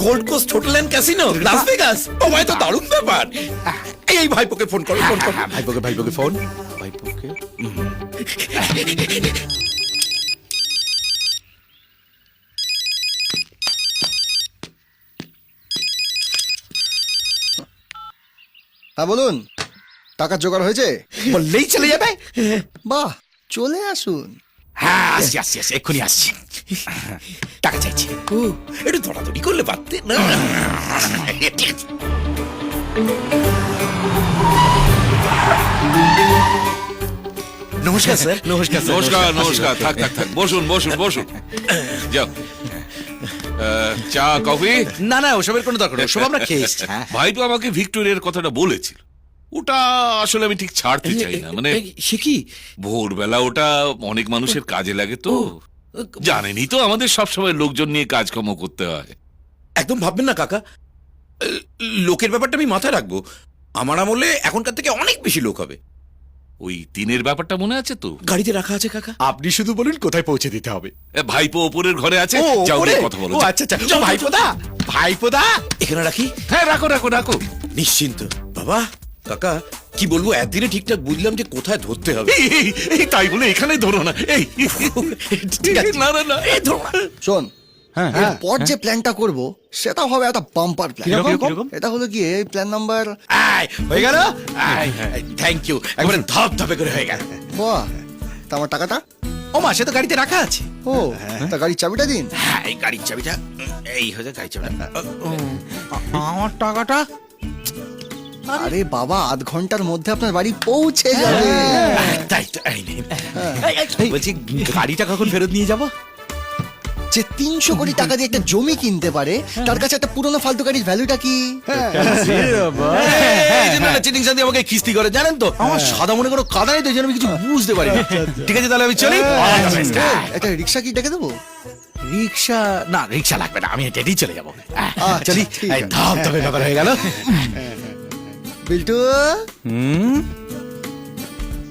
Gold coast hotel and casino Las Vegas. ও ভাই, তো দারুণ ব্যাপার। এই ভাইপোকে ফোন করো, ফোন করো। ভাইপোকে ফোন। ভাইপোকে হ্যাঁ বলুন, টাকার জোগাড় হয়েছে? বললেই চলে যাবে। বাহ, চলে আসুন। হ্যাঁ, আসছি আসছি আসছি, এক্ষুনি আসছি। টাকা চাইছি। ও, একটু দৌড়াদৌড়ি করলে পারতে না? নমস্কার স্যার। নমস্কার স্যার। নমস্কার নমস্কার, থাক থাক থাক, বসুন বসুন বসুন। যাও, চা কফি। না না, ওসবের কোনো দরকার নেই, সব আমরা খেয়ে এসছি। ভাই তো আমাকে ভিক্টোরিয়ার কথাটা বলেছিল, ওটা আসলে আমি ঠিক ছাড়তে চাই না। মানে সে কি? ভোরবেলা ওটা অনেক মানুষের কাজে লাগে তো, জানেনই তো আমাদের সবসময় লোকজন নিয়ে কাজকর্ম করতে হয়। একদম ভাববেন না কাকা, লোকের ব্যাপারটা আমি মাথায় রাখবো। আমার আমলে এখনকার থেকে অনেক বেশি লোক হবে। ওই দিনের ব্যাপারটা মনে আছে তো? গাড়িতে রাখা আছে কাকা। আপনি শুধু বলুন কোথায় পৌঁছে দিতে হবে। ভাইপো ওপরের ঘরে আছে, যাও গিয়ে কথা বলো। ও আচ্ছা আচ্ছা, ভাইপোদা, ভাইপোদা। এখানে রাখি? হ্যাঁ, রাখো রাখো রাখো। নিশ্চিন্ত। বাবা, কাকা কি বলবো, একদিনে ঠিকঠাক বুঝলাম যে কোথায় ধরতে হবে। এই তাই বলে এখানে ধরো না। এই ঠিক আছে। না না না, এই ধরো না। শোন, হ্যাঁ, এরপর যে প্ল্যানটা করব সেটা হবে একটা বাম্পার প্ল্যান। কিরকম? এটা হলো কি, এই প্ল্যান নাম্বার। হয়ে গেল। থ্যাংক ইউ, একবারে ধাপ ধাপে করে হয়ে গেল। বাহ, তা আমার টাকাটা? ও মা, সে তো গাড়িতে রাখা আছে। ও, তা গাড়ির চাবিটা দিন। হ্যাঁ, এই গাড়ির চাবিটা, এই হচ্ছে গাড়ির চাবিটা। আমার টাকাটা? আরে বাবা, আধ ঘন্টার মধ্যে আপনার বাড়ি পৌঁছে যাবে। তাই তো, এই নিন। বলছি, গাড়িটা কখন ফেরত নিয়ে যাবো? যে 300 কোটি টাকা দিয়ে একটা জমি কিনতে পারে, তার কাছে একটা পুরনো ফালতু গাড়ির ভ্যালুটা কি? এই যে না চিটিং সাথে আমাকে কিস্তি করে, জানেন তো আমার সাদা মনে কোনো কাদা নেই, তো এই জন্য আমি কিছু বুঝতে পারি না। ঠিক আছে, তাহলে আমি চলি। একটা রিক্সা কি ডেকে দেবো? রিক্সা? না, রিক্সা লাগবে না, আমি হেঁটেই চলে যাবো। আচ্ছা, চলি। ঠিক এই আছে। ধাপ ধাপে ব্যাপার হয়ে গেল। বিল্টু,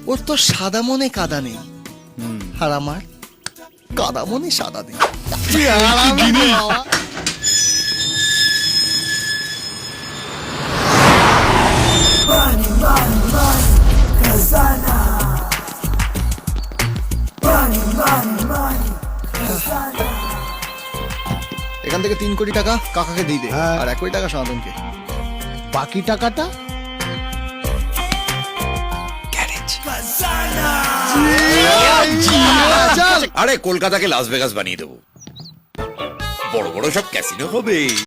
ওর তো সাদা মনে কাদা নেই, আর আমার কাদা মনে সাদা নেই। এখান থেকে 3 কোটি টাকা কাকাকে দিয়ে দে, আর 1 কোটি টাকা সনাতনকে। বাকি টাকাটা? আরে কলকাতাকে লাস ভেগাস বানিয়ে দেবো, বড় বড় সব ক্যাসিনো হবে।